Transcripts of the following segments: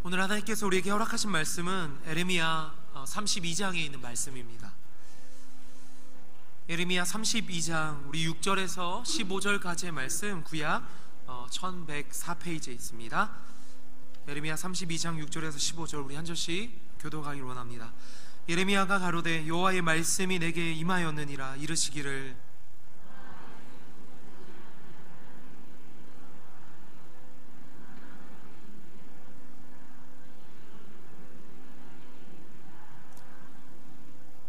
오늘 하나님께서 우리에게 허락하신 말씀은 에레미야 32장에 있는 말씀입니다. 에레미야 32장 우리 6절에서 15절까지의 말씀, 구약 1104페이지에 있습니다. 에레미야 32장 6절에서 15절 우리 한 절씩 교독하기를 원합니다. 예레미야가 가로되 여호와의 말씀이 내게 임하였느니라. 이르시기를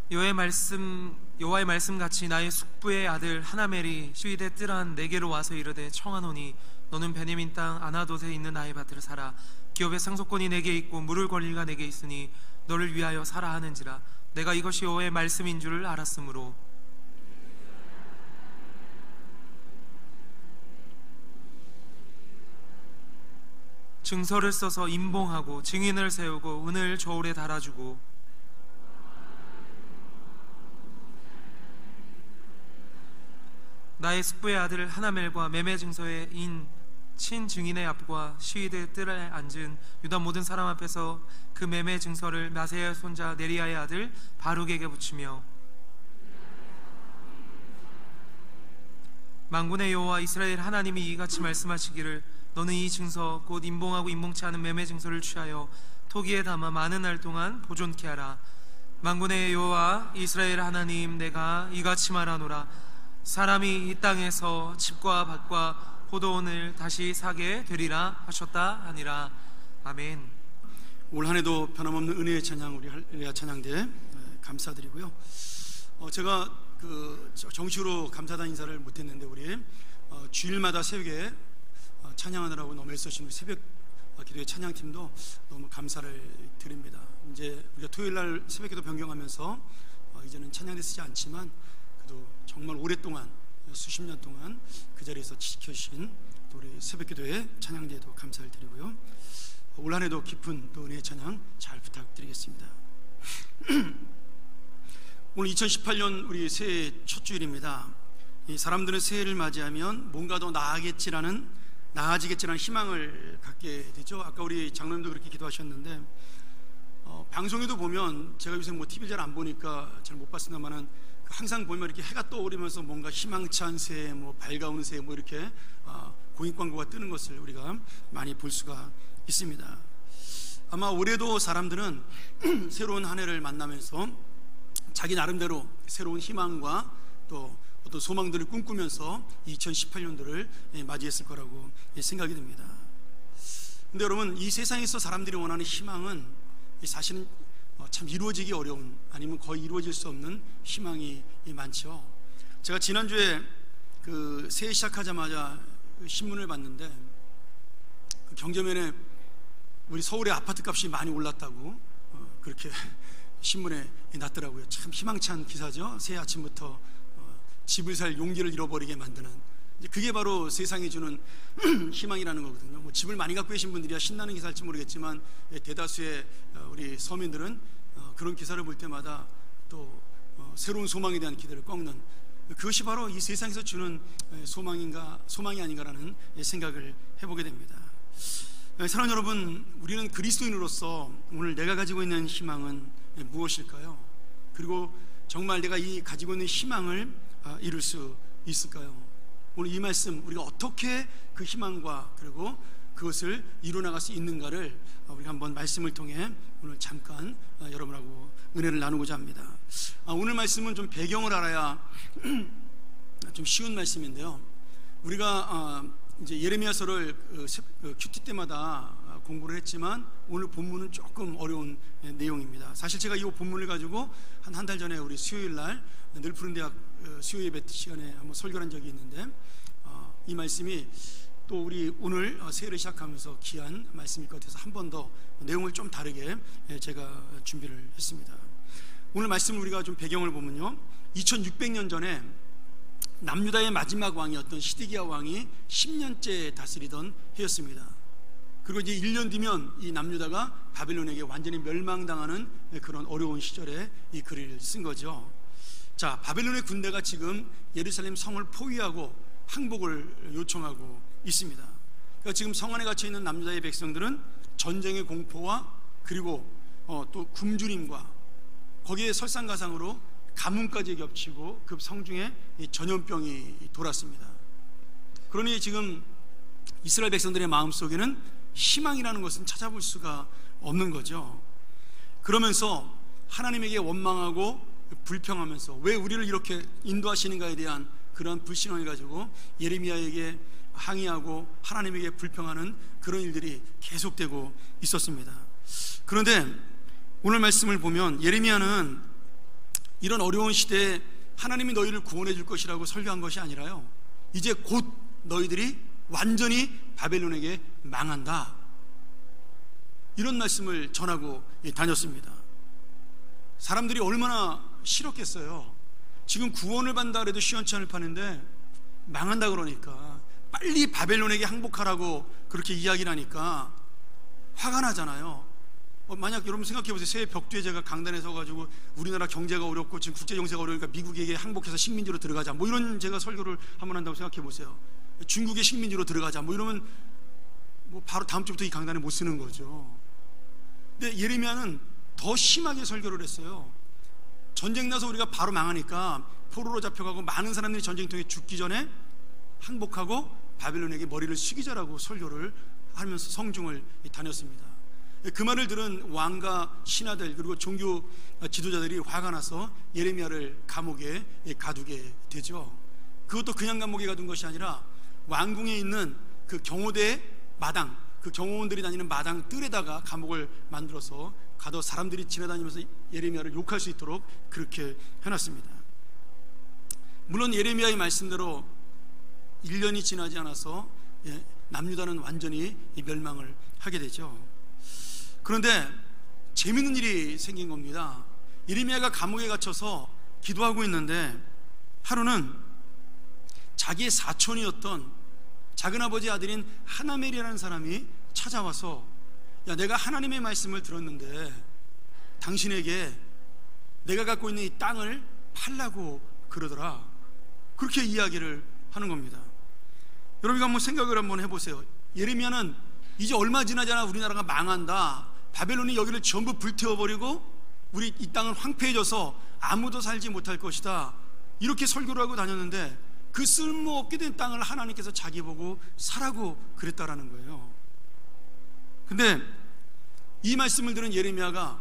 여호와의 말씀 같이 나의 숙부의 아들 하나멜이 시위대 뜰한 내게로 와서 이르되 청하노니 너는 베냐민 땅 아나돗에 있는 나의 밭을 사라. 기업의 상속권이 내게 있고 물을 권리가 내게 있으니 너를 위하여 사라 하는지라. 내가 이것이 여호와의 말씀인 줄을 알았으므로 증서를 써서 임봉하고 증인을 세우고 은을 저울에 달아주고 나의 숙부의 아들 하나멜과 매매 증서에 인 친증인의 앞과 시위대 뜰에 앉은 유다 모든 사람 앞에서 그 매매 증서를 마세야의 손자 네리야의 아들 바룩에게 붙이며 만군의 여호와 이스라엘 하나님이 이같이 말씀하시기를 너는 이 증서 곧 임봉하고 임봉치 않은 매매 증서를 취하여 토기에 담아 많은 날 동안 보존케 하라. 만군의 여호와 이스라엘 하나님 내가 이같이 말하노라. 사람이 이 땅에서 집과 밭과 포도원을 다시 사게 되리라 하셨다 하니라. 아멘. 올 한해도 변함없는 은혜의 찬양 우리 할렐루야 찬양대 감사드리고요. 제가 정식으로 감사단 인사를 못했는데 우리 주일마다 새벽에 찬양하느라고 너무 애써주신 새벽 기도의 찬양팀도 너무 감사를 드립니다. 이제 우리가 토요일날 새벽기도 변경하면서 이제는 찬양대 쓰지 않지만 그래도 정말 오랫동안 수십 년 동안 그 자리에서 지켜주신 또 우리 새벽기도의 찬양대에도 감사를 드리고요. 올 한해도 깊은 또 은혜의 찬양 잘 부탁드리겠습니다. 오늘 2018년 우리 새해 첫 주일입니다. 이 사람들은 새해를 맞이하면 뭔가 더 나아지겠지라는 희망을 갖게 되죠. 아까 우리 장로님도 그렇게 기도하셨는데 방송에도 보면 제가 요새 TV를 잘 안 보니까 잘 못 봤습니다만은 항상 보면 이렇게 해가 떠오르면서 뭔가 희망찬 새해, 밝아오는 새해 이렇게 공익 광고가 뜨는 것을 우리가 많이 볼 수가 있습니다. 아마 올해도 사람들은 새로운 한 해를 만나면서 자기 나름대로 새로운 희망과 또 어떤 소망들을 꿈꾸면서 2018년도를 맞이했을 거라고 생각이 듭니다. 근데 여러분, 이 세상에서 사람들이 원하는 희망은 사실은 참 이루어지기 어려운, 아니면 거의 이루어질 수 없는 희망이 많죠. 제가 지난주에 새해 시작하자마자 신문을 봤는데 경제면에 우리 서울의 아파트 값이 많이 올랐다고 그렇게 신문에 났더라고요. 참 희망찬 기사죠. 새해 아침부터 집을 살 용기를 잃어버리게 만드는, 그게 바로 세상이 주는 희망이라는 거거든요. 집을 많이 갖고 계신 분들이야 신나는 기사일지 모르겠지만 대다수의 우리 서민들은 그런 기사를 볼 때마다 또 새로운 소망에 대한 기대를 꺾는, 그것이 바로 이 세상에서 주는 소망이 아닌가라는 생각을 해보게 됩니다. 사랑하는 여러분, 우리는 그리스도인으로서 오늘 내가 가지고 있는 희망은 무엇일까요? 그리고 정말 내가 가지고 있는 희망을 이룰 수 있을까요? 오늘 이 말씀, 우리가 어떻게 그 희망과 그리고 그것을 이루어나갈 수 있는가를 우리가 한번 말씀을 통해 오늘 잠깐 여러분하고 은혜를 나누고자 합니다. 오늘 말씀은 좀 배경을 알아야 좀 쉬운 말씀인데요, 우리가 이제 예레미야서를 큐티 때마다 공부를 했지만 오늘 본문은 조금 어려운 내용입니다. 사실 제가 이 본문을 가지고 한 달 전에 우리 수요일날 늘 푸른 대학 수요 예배 시간에 한번 설교를 한 적이 있는데 이 말씀이 또 우리 오늘 새해를 시작하면서 귀한 말씀일 것 같아서 한 번 더 내용을 좀 다르게 제가 준비를 했습니다. 오늘 말씀을 우리가 좀 배경을 보면요, 2600년 전에 남유다의 마지막 왕이었던 시드기야 왕이 10년째 다스리던 해였습니다. 그리고 이제 1년 뒤면 이 남유다가 바벨론에게 완전히 멸망당하는 그런 어려운 시절에 이 글을 쓴 거죠. 자, 바벨론의 군대가 지금 예루살렘 성을 포위하고 항복을 요청하고 있습니다. 그러니까 지금 성 안에 갇혀 있는 남유다의 백성들은 전쟁의 공포와 그리고 또 굶주림과 거기에 설상가상으로 가뭄까지 겹치고 그 성중에 전염병이 돌았습니다. 그러니 지금 이스라엘 백성들의 마음속에는 희망이라는 것은 찾아볼 수가 없는 거죠. 그러면서 하나님에게 원망하고 불평하면서 왜 우리를 이렇게 인도하시는가에 대한 그러한 불신앙을 가지고 예레미야에게 항의하고 하나님에게 불평하는 그런 일들이 계속되고 있었습니다. 그런데 오늘 말씀을 보면 예레미야는 이런 어려운 시대에 하나님이 너희를 구원해 줄 것이라고 설교한 것이 아니라요, 이제 곧 너희들이 완전히 바벨론에게 망한다, 이런 말씀을 전하고 다녔습니다. 사람들이 얼마나 싫었겠어요. 지금 구원을 받는다 그래도 시원치 않을 판인데 망한다 그러니까 빨리 바벨론에게 항복하라고 그렇게 이야기를 하니까 화가 나잖아요. 만약 여러분 생각해 보세요. 새해 벽두에 제가 강단에 서가지고 우리나라 경제가 어렵고 지금 국제 정세가 어려우니까 미국에게 항복해서 식민지로 들어가자, 뭐 이런 제가 설교를 한번 한다고 생각해 보세요. 중국의 식민지로 들어가자, 뭐 이러면 뭐 바로 다음 주부터 이 강단에 못 쓰는 거죠. 근데 예레미야는 더 심하게 설교를 했어요. 전쟁 나서 우리가 바로 망하니까 포로로 잡혀가고 많은 사람들이 전쟁통에 죽기 전에 항복하고 바벨론에게 머리를 숙이자라고 설교를 하면서 성중을 다녔습니다. 그 말을 들은 왕과 신하들 그리고 종교 지도자들이 화가 나서 예레미야를 감옥에 가두게 되죠. 그것도 그냥 감옥에 가둔 것이 아니라 왕궁에 있는 그 경호대 마당, 그 경호원들이 다니는 마당 뜰에다가 감옥을 만들어서 가둬 사람들이 지나다니면서 예레미야를 욕할 수 있도록 그렇게 해놨습니다. 물론 예레미야의 말씀대로 1년이 지나지 않아서 남유다는 완전히 멸망을 하게 되죠. 그런데 재밌는 일이 생긴 겁니다. 예레미야가 감옥에 갇혀서 기도하고 있는데 하루는 자기의 사촌이었던 작은아버지 아들인 하나멜이라는 사람이 찾아와서, 야, 내가 하나님의 말씀을 들었는데 당신에게 내가 갖고 있는 이 땅을 팔라고 그러더라, 그렇게 이야기를 하는 겁니다. 여러분 한번 생각을 한번 해보세요. 예레미야는 이제 얼마 지나지 않아 우리나라가 망한다, 바벨론이 여기를 전부 불태워버리고 우리 이 땅은 황폐해져서 아무도 살지 못할 것이다, 이렇게 설교를 하고 다녔는데 그 쓸모없게 된 땅을 하나님께서 자기 보고 사라고 그랬다라는 거예요. 근데 이 말씀을 들은 예레미야가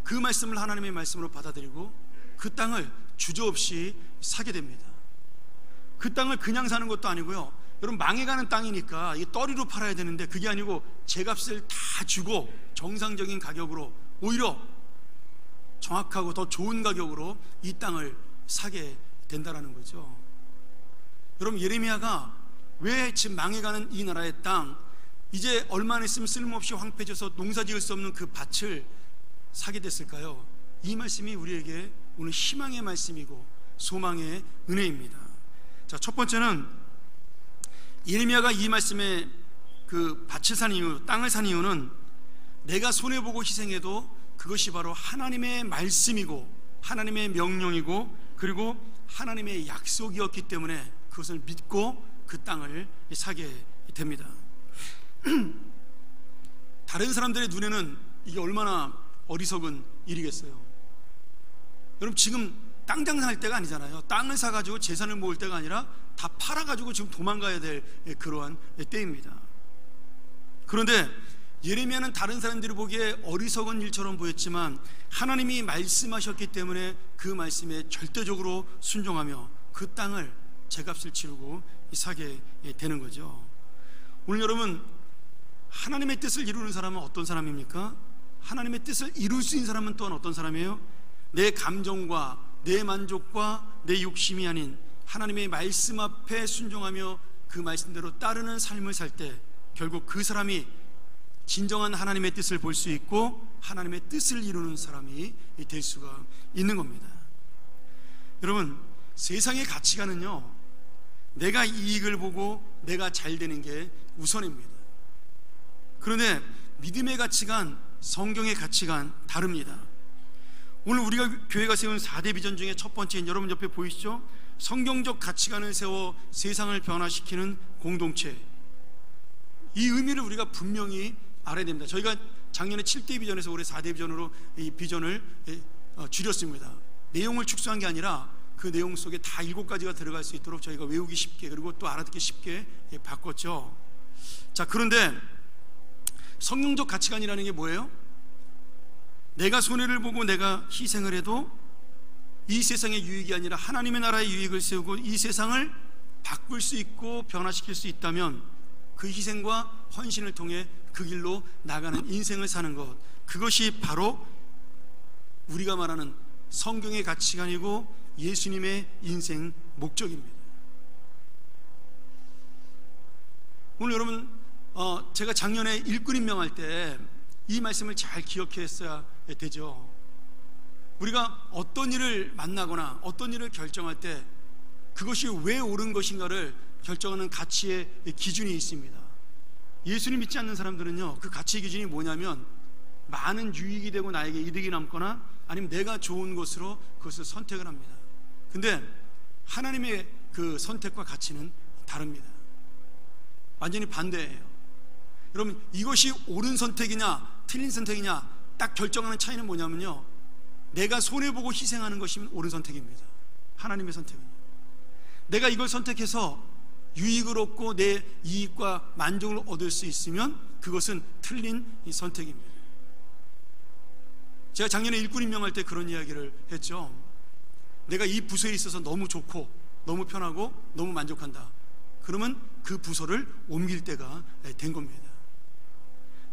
그 말씀을 하나님의 말씀으로 받아들이고 그 땅을 주저없이 사게 됩니다. 그 땅을 그냥 사는 것도 아니고요, 여러분 망해가는 땅이니까 이게 떨이로 팔아야 되는데 그게 아니고 제값을 다 주고 정상적인 가격으로, 오히려 정확하고 더 좋은 가격으로 이 땅을 사게 된다라는 거죠. 여러분 예레미야가 왜 지금 망해가는 이 나라의 땅, 이제 얼마 안 있으면 쓸모없이 황폐해져서 농사 지을 수 없는 그 밭을 사게 됐을까요? 이 말씀이 우리에게 오늘 희망의 말씀이고 소망의 은혜입니다. 자, 첫 번째는 예레미야가 이 말씀에 그 밭을 산 이유, 땅을 산 이유는 내가 손해보고 희생해도 그것이 바로 하나님의 말씀이고 하나님의 명령이고 그리고 하나님의 약속이었기 때문에 그것을 믿고 그 땅을 사게 됩니다. 다른 사람들의 눈에는 이게 얼마나 어리석은 일이겠어요. 여러분 지금 땅 장사할 때가 아니잖아요. 땅을 사가지고 재산을 모을 때가 아니라 다 팔아가지고 지금 도망가야 될 그러한 때입니다. 그런데 예레미야는 다른 사람들이 보기에 어리석은 일처럼 보였지만 하나님이 말씀하셨기 때문에 그 말씀에 절대적으로 순종하며 그 땅을 제값을 치르고 사게 되는 거죠. 오늘 여러분 하나님의 뜻을 이루는 사람은 어떤 사람입니까? 하나님의 뜻을 이룰 수 있는 사람은 또한 어떤 사람이에요? 내 감정과 내 만족과 내 욕심이 아닌 하나님의 말씀 앞에 순종하며 그 말씀대로 따르는 삶을 살 때 결국 그 사람이 진정한 하나님의 뜻을 볼 수 있고 하나님의 뜻을 이루는 사람이 될 수가 있는 겁니다. 여러분 세상의 가치관은요, 내가 이익을 보고 내가 잘 되는 게 우선입니다. 그런데 믿음의 가치관, 성경의 가치관 다릅니다. 오늘 우리가 교회가 세운 4대 비전 중에 첫 번째는 여러분 옆에 보이시죠? 성경적 가치관을 세워 세상을 변화시키는 공동체. 이 의미를 우리가 분명히 알아야 됩니다. 저희가 작년에 7대 비전에서 올해 4대 비전으로 이 비전을 줄였습니다. 내용을 축소한 게 아니라 그 내용 속에 다 7가지가 들어갈 수 있도록 저희가 외우기 쉽게, 그리고 또 알아듣기 쉽게 바꿨죠. 자, 그런데 성경적 가치관이라는 게 뭐예요? 내가 손해를 보고 내가 희생을 해도 이 세상의 유익이 아니라 하나님의 나라의 유익을 세우고 이 세상을 바꿀 수 있고 변화시킬 수 있다면 그 희생과 헌신을 통해 그 길로 나가는 인생을 사는 것, 그것이 바로 우리가 말하는 성경의 가치관이고 예수님의 인생 목적입니다. 오늘 여러분, 제가 작년에 일꾼 임명할 때 이 말씀을 잘 기억했어야 되죠. 우리가 어떤 일을 만나거나 어떤 일을 결정할 때 그것이 왜 옳은 것인가를 결정하는 가치의 기준이 있습니다. 예수님 믿지 않는 사람들은요, 그 가치의 기준이 뭐냐면 많은 유익이 되고 나에게 이득이 남거나 아니면 내가 좋은 것으로 그것을 선택을 합니다. 근데 하나님의 그 선택과 가치는 다릅니다. 완전히 반대예요. 여러분, 이것이 옳은 선택이냐 틀린 선택이냐 딱 결정하는 차이는 뭐냐면요, 내가 손해보고 희생하는 것이면 옳은 선택입니다. 하나님의 선택은 내가 이걸 선택해서 유익을 얻고 내 이익과 만족을 얻을 수 있으면 그것은 틀린 선택입니다. 제가 작년에 일꾼 임명할 때 그런 이야기를 했죠. 내가 이 부서에 있어서 너무 좋고 너무 편하고 너무 만족한다. 그러면 그 부서를 옮길 때가 된 겁니다.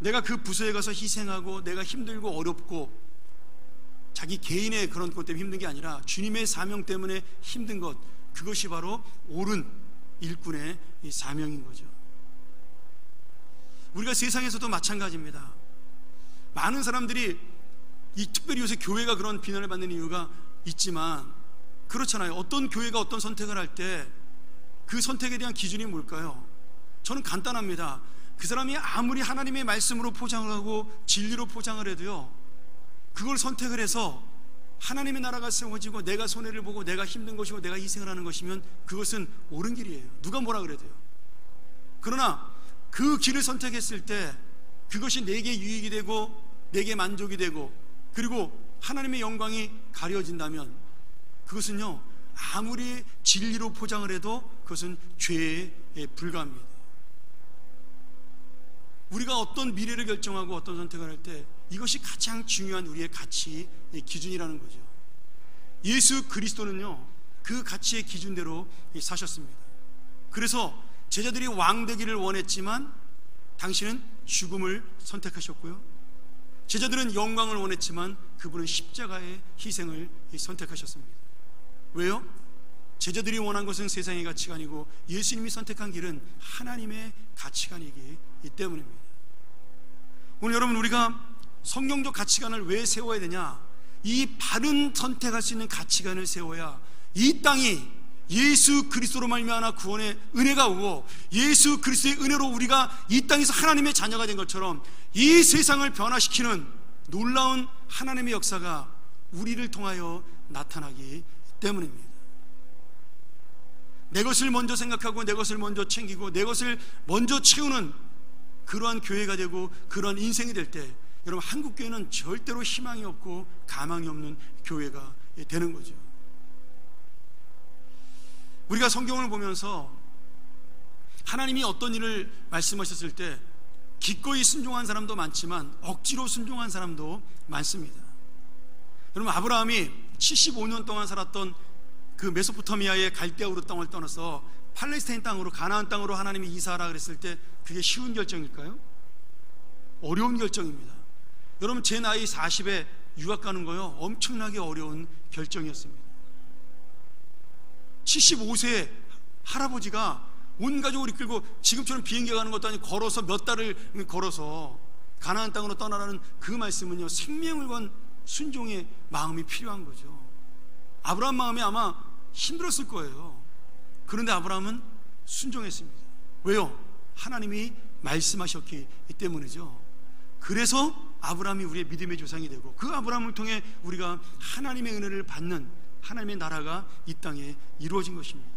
내가 그 부서에 가서 희생하고 내가 힘들고 어렵고 자기 개인의 그런 것 때문에 힘든 게 아니라 주님의 사명 때문에 힘든 것, 그것이 바로 옳은 일꾼의 이 사명인 거죠. 우리가 세상에서도 마찬가지입니다. 많은 사람들이 특별히 요새 교회가 그런 비난을 받는 이유가 있지만 그렇잖아요. 어떤 교회가 어떤 선택을 할 때 그 선택에 대한 기준이 뭘까요? 저는 간단합니다. 그 사람이 아무리 하나님의 말씀으로 포장을 하고 진리로 포장을 해도요, 그걸 선택을 해서 하나님의 나라가 세워지고 내가 손해를 보고 내가 힘든 것이고 내가 희생을 하는 것이면 그것은 옳은 길이에요. 누가 뭐라 그래도요. 그러나 그 길을 선택했을 때 그것이 내게 유익이 되고 내게 만족이 되고 그리고 하나님의 영광이 가려진다면 그것은요, 아무리 진리로 포장을 해도 그것은 죄에 불과합니다. 우리가 어떤 미래를 결정하고 어떤 선택을 할 때 이것이 가장 중요한 우리의 가치 기준이라는 거죠. 예수 그리스도는요, 그 가치의 기준대로 사셨습니다. 그래서 제자들이 왕 되기를 원했지만 당신은 죽음을 선택하셨고요, 제자들은 영광을 원했지만 그분은 십자가의 희생을 선택하셨습니다. 왜요? 제자들이 원한 것은 세상의 가치가 아니고 예수님이 선택한 길은 하나님의 가치관이기 때문입니다. 오늘 여러분, 우리가 성경적 가치관을 왜 세워야 되냐? 이 바른 선택할 수 있는 가치관을 세워야 이 땅이 예수 그리스도로 말미암아 구원의 은혜가 오고 예수 그리스도의 은혜로 우리가 이 땅에서 하나님의 자녀가 된 것처럼 이 세상을 변화시키는 놀라운 하나님의 역사가 우리를 통하여 나타나기 때문입니다. 내 것을 먼저 생각하고 내 것을 먼저 챙기고 내 것을 먼저 채우는 그러한 교회가 되고 그러한 인생이 될 때 여러분, 한국 교회는 절대로 희망이 없고 가망이 없는 교회가 되는 거죠. 우리가 성경을 보면서 하나님이 어떤 일을 말씀하셨을 때 기꺼이 순종한 사람도 많지만 억지로 순종한 사람도 많습니다. 여러분, 아브라함이 75년 동안 살았던 그 메소포타미아의 갈대아우르 땅을 떠나서 팔레스타인 땅으로, 가나안 땅으로 하나님이 이사하라 그랬을 때 그게 쉬운 결정일까요? 어려운 결정입니다. 여러분, 제 나이 40에 유학 가는 거요, 엄청나게 어려운 결정이었습니다. 75세 할아버지가 온 가족을 이끌고 지금처럼 비행기 가는 것도 아니고 걸어서 몇 달을 걸어서 가나안 땅으로 떠나라는 그 말씀은요, 생명을 건 순종의 마음이 필요한 거죠. 아브라함 마음이 아마 힘들었을 거예요. 그런데 아브라함은 순종했습니다. 왜요? 하나님이 말씀하셨기 때문이죠. 그래서 아브라함이 우리의 믿음의 조상이 되고 그 아브라함을 통해 우리가 하나님의 은혜를 받는 하나님의 나라가 이 땅에 이루어진 것입니다.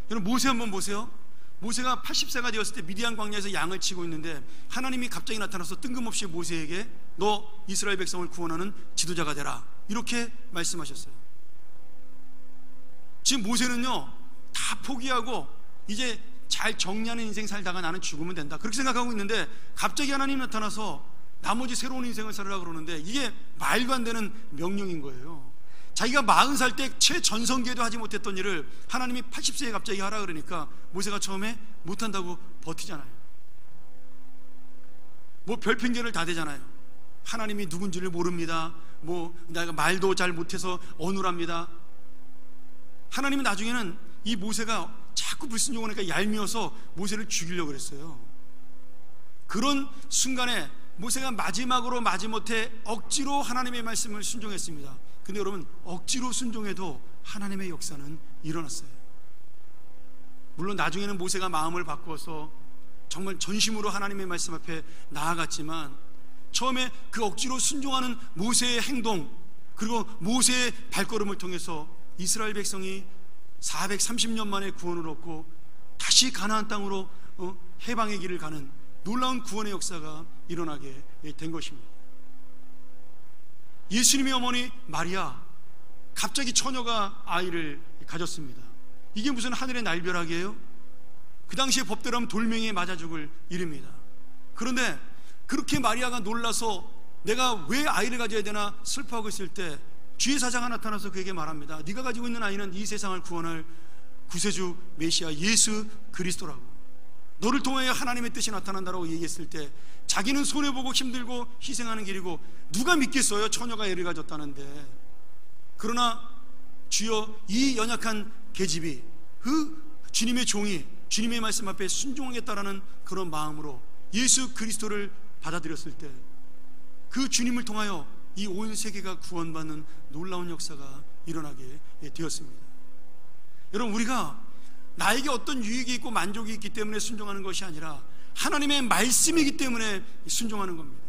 여러분, 모세 한번 보세요. 모세가 80세가 되었을 때 미디안 광야에서 양을 치고 있는데 하나님이 갑자기 나타나서 뜬금없이 모세에게 너 이스라엘 백성을 구원하는 지도자가 되라 이렇게 말씀하셨어요. 지금 모세는요 다 포기하고 이제 잘 정리하는 인생 살다가 나는 죽으면 된다 그렇게 생각하고 있는데 갑자기 하나님 나타나서 나머지 새로운 인생을 살으라 그러는데 이게 말도 안 되는 명령인 거예요. 자기가 40살 때 최전성기에도 하지 못했던 일을 하나님이 80세에 갑자기 하라 그러니까 모세가 처음에 못한다고 버티잖아요. 뭐 별 핑계를 다 대잖아요. 하나님이 누군지를 모릅니다. 뭐 내가 말도 잘 못해서 어눌합니다. 하나님은 나중에는 이 모세가 자꾸 불순종하니까 얄미워서 모세를 죽이려고 그랬어요. 그런 순간에 모세가 마지막으로 마지못해 억지로 하나님의 말씀을 순종했습니다. 근데 여러분 억지로 순종해도 하나님의 역사는 일어났어요. 물론 나중에는 모세가 마음을 바꾸어서 정말 전심으로 하나님의 말씀 앞에 나아갔지만 처음에 그 억지로 순종하는 모세의 행동 그리고 모세의 발걸음을 통해서 이스라엘 백성이 430년 만에 구원을 얻고 다시 가나안 땅으로 해방의 길을 가는 놀라운 구원의 역사가 일어나게 된 것입니다. 예수님의 어머니 마리아 갑자기 처녀가 아이를 가졌습니다. 이게 무슨 하늘의 날벼락이에요? 그 당시에 법대로 하면 돌멩이에 맞아 죽을 일입니다. 그런데 그렇게 마리아가 놀라서 내가 왜 아이를 가져야 되나 슬퍼하고 있을 때 주의 사자가 나타나서 그에게 말합니다. 네가 가지고 있는 아이는 이 세상을 구원할 구세주 메시아 예수 그리스도라고, 너를 통하여 하나님의 뜻이 나타난다라고 얘기했을 때 자기는 손해보고 힘들고 희생하는 길이고 누가 믿겠어요? 처녀가 애를 가졌다는데. 그러나 주여 이 연약한 계집이 그 주님의 종이 주님의 말씀 앞에 순종하겠다라는 그런 마음으로 예수 그리스도를 받아들였을 때 그 주님을 통하여 이 온 세계가 구원받는 놀라운 역사가 일어나게 되었습니다. 여러분, 우리가 나에게 어떤 유익이 있고 만족이 있기 때문에 순종하는 것이 아니라 하나님의 말씀이기 때문에 순종하는 겁니다.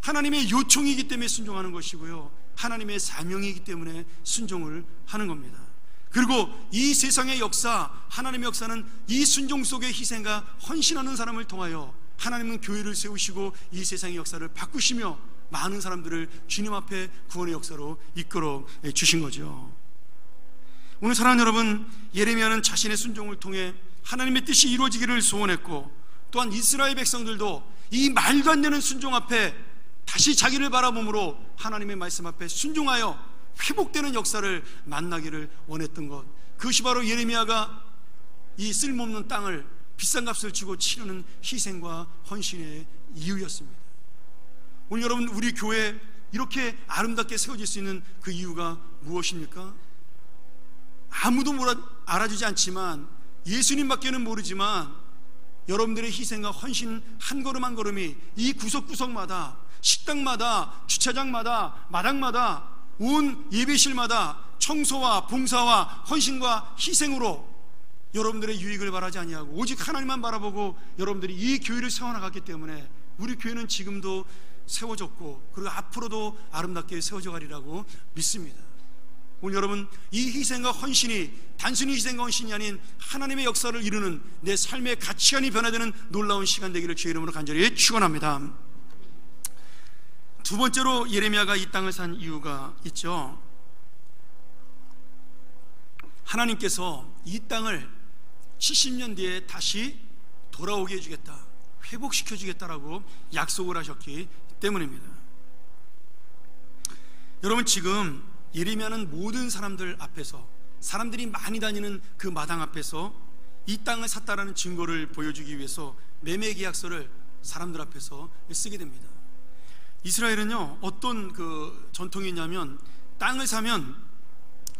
하나님의 요청이기 때문에 순종하는 것이고요, 하나님의 사명이기 때문에 순종을 하는 겁니다. 그리고 이 세상의 역사, 하나님의 역사는 이 순종 속의 희생과 헌신하는 사람을 통하여 하나님은 교회를 세우시고 이 세상의 역사를 바꾸시며 많은 사람들을 주님 앞에 구원의 역사로 이끌어 주신 거죠. 오늘 사랑하는 여러분, 예레미야는 자신의 순종을 통해 하나님의 뜻이 이루어지기를 소원했고, 또한 이스라엘 백성들도 이 말도 안 되는 순종 앞에 다시 자기를 바라봄으로 하나님의 말씀 앞에 순종하여 회복되는 역사를 만나기를 원했던 것, 그것이 바로 예레미야가 이 쓸모없는 땅을 비싼 값을 주고 치르는 희생과 헌신의 이유였습니다. 오늘 여러분, 우리 교회 이렇게 아름답게 세워질 수 있는 그 이유가 무엇입니까? 아무도 알아주지 않지만, 예수님밖에는 모르지만 여러분들의 희생과 헌신 한 걸음 한 걸음이 이 구석구석마다, 식당마다, 주차장마다, 마당마다, 온 예배실마다 청소와 봉사와 헌신과 희생으로 여러분들의 유익을 바라지 아니하고 오직 하나님만 바라보고 여러분들이 이 교회를 세워나갔기 때문에 우리 교회는 지금도 세워졌고, 그리고 앞으로도 아름답게 세워져 가리라고 믿습니다. 오늘 여러분, 이 희생과 헌신이 단순히 희생과 헌신이 아닌 하나님의 역사를 이루는 내 삶의 가치관이 변화되는 놀라운 시간 되기를 주의 이름으로 간절히 축원합니다. 두 번째로 예레미야가 이 땅을 산 이유가 있죠. 하나님께서 이 땅을 70년 뒤에 다시 돌아오게 해주겠다, 회복시켜 주겠다라고 약속을 하셨기 때문입니다. 여러분, 지금 예레미야는 모든 사람들 앞에서, 사람들이 많이 다니는 그 마당 앞에서 이 땅을 샀다라는 증거를 보여주기 위해서 매매 계약서를 사람들 앞에서 쓰게 됩니다. 이스라엘은요, 어떤 그 전통이 있냐면 땅을 사면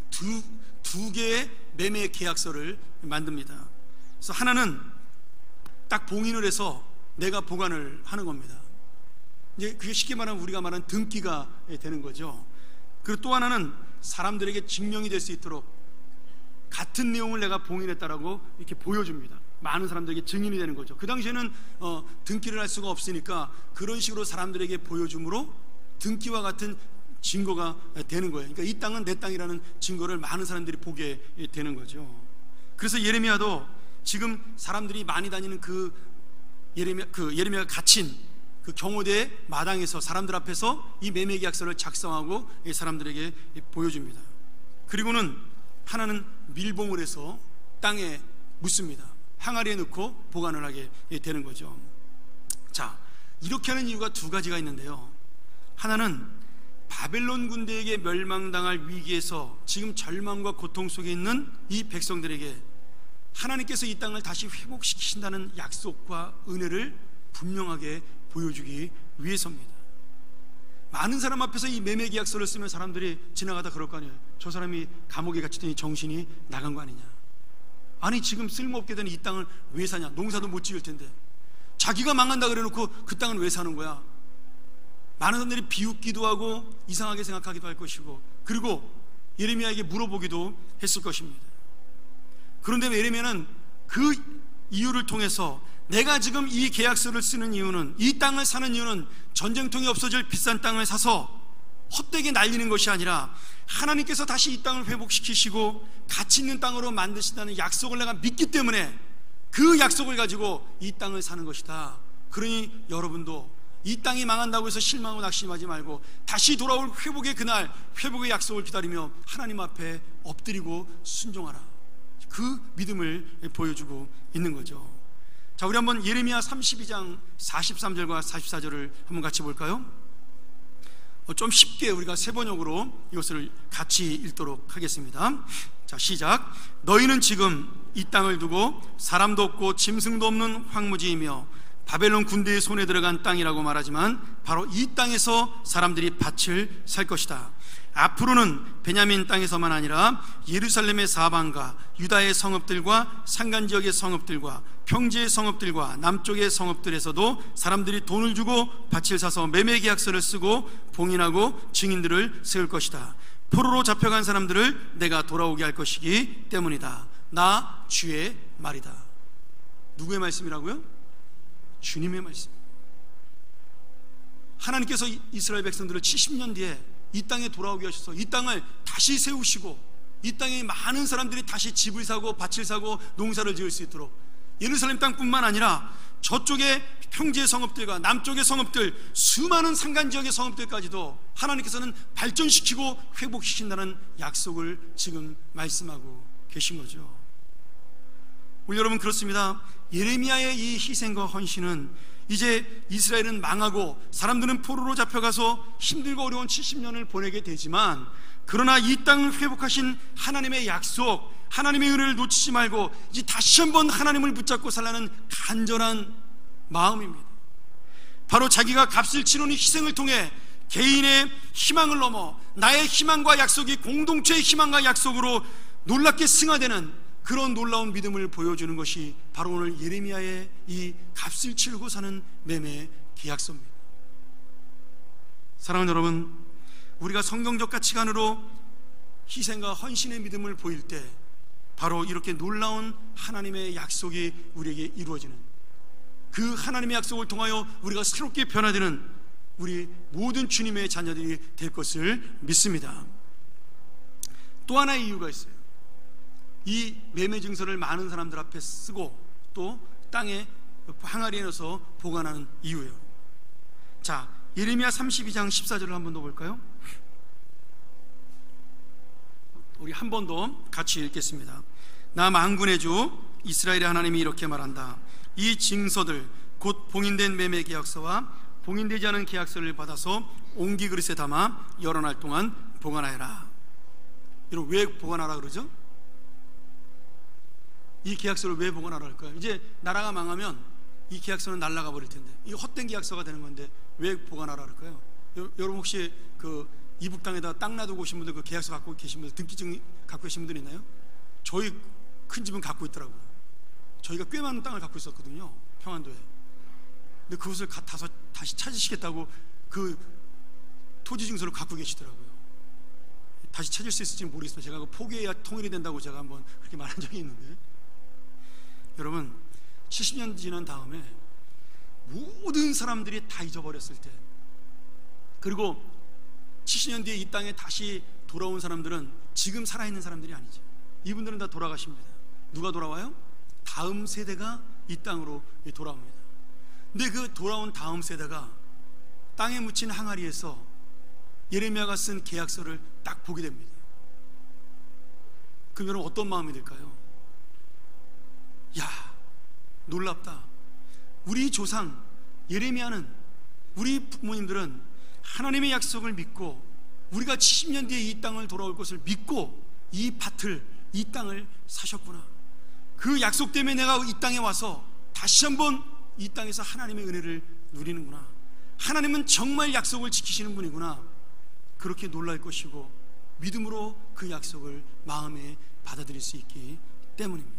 두 개의 매매 계약서를 만듭니다. 그래서 하나는 딱 봉인을 해서 내가 보관을 하는 겁니다. 이제 그게 쉽게 말하면 우리가 말하는 등기가 되는 거죠. 그리고 또 하나는 사람들에게 증명이 될 수 있도록 같은 내용을 내가 봉인했다라고 이렇게 보여줍니다. 많은 사람들에게 증인이 되는 거죠. 그 당시에는 등기를 할 수가 없으니까 그런 식으로 사람들에게 보여줌으로 등기와 같은 증거가 되는 거예요. 그러니까 이 땅은 내 땅이라는 증거를 많은 사람들이 보게 되는 거죠. 그래서 예레미야도 지금 사람들이 많이 다니는 그 예레미야가 갇힌 그 경호대 마당에서 사람들 앞에서 이 매매 계약서를 작성하고 사람들에게 보여줍니다. 그리고는 하나는 밀봉을 해서 땅에 묻습니다. 항아리에 넣고 보관을 하게 되는 거죠. 자, 이렇게 하는 이유가 두 가지가 있는데요. 하나는 바벨론 군대에게 멸망당할 위기에서 지금 절망과 고통 속에 있는 이 백성들에게 하나님께서 이 땅을 다시 회복시키신다는 약속과 은혜를 분명하게 보여주기 위해서입니다. 많은 사람 앞에서 이 매매 계약서를 쓰면 사람들이 지나가다 그럴 거 아니에요. 저 사람이 감옥에 갇히더니 정신이 나간 거 아니냐. 아니, 지금 쓸모없게 된 이 땅을 왜 사냐. 농사도 못 지을 텐데. 자기가 망한다 그래놓고 그 땅은 왜 사는 거야. 많은 사람들이 비웃기도 하고 이상하게 생각하기도 할 것이고, 그리고 예레미야에게 물어보기도 했을 것입니다. 그런데 예레미야는 그 이유를 통해서 내가 지금 이 계약서를 쓰는 이유는, 이 땅을 사는 이유는 전쟁통이 없어질 비싼 땅을 사서 헛되게 날리는 것이 아니라 하나님께서 다시 이 땅을 회복시키시고 가치 있는 땅으로 만드신다는 약속을 내가 믿기 때문에 그 약속을 가지고 이 땅을 사는 것이다. 그러니 여러분도 이 땅이 망한다고 해서 실망하고 낙심하지 말고 다시 돌아올 회복의 그날, 회복의 약속을 기다리며 하나님 앞에 엎드리고 순종하라. 그 믿음을 보여주고 있는 거죠. 자, 우리 한번 예레미야 32장 43절과 44절을 한번 같이 볼까요? 좀 쉽게 우리가 세번역으로 이것을 같이 읽도록 하겠습니다. 자, 시작. 너희는 지금 이 땅을 두고 사람도 없고 짐승도 없는 황무지이며 바벨론 군대의 손에 들어간 땅이라고 말하지만 바로 이 땅에서 사람들이 밭을 살 것이다. 앞으로는 베냐민 땅에서만 아니라 예루살렘의 사방과 유다의 성읍들과 산간지역의 성읍들과 평지의 성읍들과 남쪽의 성읍들에서도 사람들이 돈을 주고 밭을 사서 매매 계약서를 쓰고 봉인하고 증인들을 세울 것이다. 포로로 잡혀간 사람들을 내가 돌아오게 할 것이기 때문이다. 나 주의 말이다. 누구의 말씀이라고요? 주님의 말씀. 하나님께서 이스라엘 백성들을 70년 뒤에 이 땅에 돌아오게 하셔서 이 땅을 다시 세우시고 이 땅에 많은 사람들이 다시 집을 사고 밭을 사고 농사를 지을 수 있도록 예루살렘 땅뿐만 아니라 저쪽의 평지의 성읍들과 남쪽의 성읍들, 수많은 산간지역의 성읍들까지도 하나님께서는 발전시키고 회복시킨다는 약속을 지금 말씀하고 계신 거죠. 우리 여러분, 그렇습니다. 예레미야의 이 희생과 헌신은 이제 이스라엘은 망하고 사람들은 포로로 잡혀가서 힘들고 어려운 70년을 보내게 되지만, 그러나 이 땅을 회복하신 하나님의 약속, 하나님의 은혜를 놓치지 말고 이제 다시 한번 하나님을 붙잡고 살라는 간절한 마음입니다. 바로 자기가 값을 치르는 희생을 통해 개인의 희망을 넘어 나의 희망과 약속이 공동체의 희망과 약속으로 놀랍게 승화되는 그런 놀라운 믿음을 보여주는 것이 바로 오늘 예레미야의 이 값을 치르고 사는 매매 계약서입니다. 사랑하는 여러분, 우리가 성경적 가치관으로 희생과 헌신의 믿음을 보일 때 바로 이렇게 놀라운 하나님의 약속이 우리에게 이루어지는, 그 하나님의 약속을 통하여 우리가 새롭게 변화되는 우리 모든 주님의 자녀들이 될 것을 믿습니다. 또 하나의 이유가 있어요. 이 매매 증서를 많은 사람들 앞에 쓰고 또 땅에 항아리에 넣어서 보관하는 이유예요. 자, 예레미야 32장 14절을 한 번 더 볼까요? 우리 한 번 더 같이 읽겠습니다. 나 만군의 주 이스라엘의 하나님이 이렇게 말한다. 이 증서들 곧 봉인된 매매 계약서와 봉인되지 않은 계약서를 받아서 옹기 그릇에 담아 여러 날 동안 보관하여라. 여러분, 왜 보관하라 그러죠? 이 계약서를 왜 보관하라 할까요? 이제 나라가 망하면 이 계약서는 날아가 버릴 텐데, 이 헛된 계약서가 되는 건데 왜 보관하라 할까요? 여러분, 혹시 그 이북 땅에다 땅 놔두고 오신 분들, 그 계약서 갖고 계신 분들, 등기증 갖고 계신 분들 있나요? 저희 큰 집은 갖고 있더라고요. 저희가 꽤 많은 땅을 갖고 있었거든요, 평안도에. 근데 그것을 다시 찾으시겠다고 그 토지 증서를 갖고 계시더라고요. 다시 찾을 수 있을지 모르겠지만 제가 포기해야 통일이 된다고 제가 한번 그렇게 말한 적이 있는데, 여러분, 70년 지난 다음에 모든 사람들이 다 잊어버렸을 때, 그리고 70년 뒤에 이 땅에 다시 돌아온 사람들은 지금 살아있는 사람들이 아니죠. 이분들은 다 돌아가십니다. 누가 돌아와요? 다음 세대가 이 땅으로 돌아옵니다. 근데 그 돌아온 다음 세대가 땅에 묻힌 항아리에서 예레미야가 쓴 계약서를 딱 보게 됩니다. 그럼 여러분 어떤 마음이 들까요? 야, 놀랍다. 우리 조상 예레미야는, 우리 부모님들은 하나님의 약속을 믿고 우리가 70년 뒤에 이 땅을 돌아올 것을 믿고 이 밭을, 이 땅을 사셨구나. 그 약속 때문에 내가 이 땅에 와서 다시 한번 이 땅에서 하나님의 은혜를 누리는구나. 하나님은 정말 약속을 지키시는 분이구나. 그렇게 놀랄 것이고 믿음으로 그 약속을 마음에 받아들일 수 있기 때문입니다.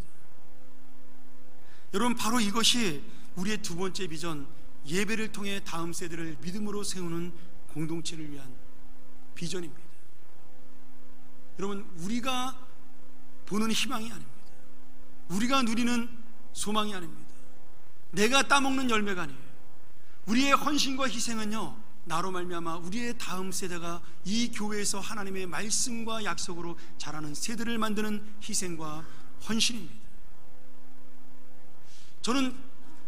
여러분, 바로 이것이 우리의 두 번째 비전, 예배를 통해 다음 세대를 믿음으로 세우는 공동체를 위한 비전입니다. 여러분, 우리가 보는 희망이 아닙니다. 우리가 누리는 소망이 아닙니다. 내가 따먹는 열매가 아니에요. 우리의 헌신과 희생은요, 나로 말미암아 우리의 다음 세대가 이 교회에서 하나님의 말씀과 약속으로 자라는 세대를 만드는 희생과 헌신입니다. 저는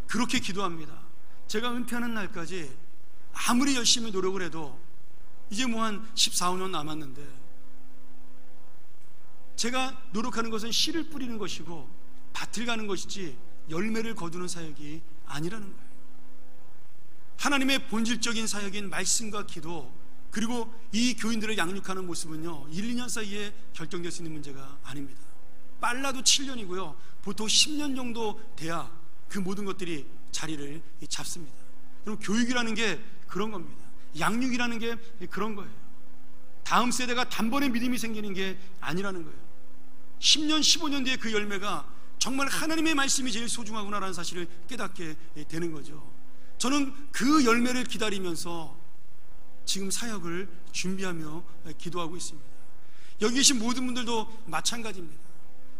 그렇게 기도합니다. 제가 은퇴하는 날까지 아무리 열심히 노력을 해도 이제 뭐 한 14~15년 남았는데, 제가 노력하는 것은 씨를 뿌리는 것이고 밭을 가는 것이지 열매를 거두는 사역이 아니라는 거예요. 하나님의 본질적인 사역인 말씀과 기도, 그리고 이 교인들을 양육하는 모습은요 1~2년 사이에 결정될 수 있는 문제가 아닙니다. 빨라도 7년이고요 보통 10년 정도 돼야 그 모든 것들이 자리를 잡습니다. 그럼 교육이라는 게 그런 겁니다. 양육이라는 게 그런 거예요. 다음 세대가 단번에 믿음이 생기는 게 아니라는 거예요. 10년, 15년 뒤에 그 열매가 정말 하나님의 말씀이 제일 소중하구나라는 사실을 깨닫게 되는 거죠. 저는 그 열매를 기다리면서 지금 사역을 준비하며 기도하고 있습니다. 여기 계신 모든 분들도 마찬가지입니다.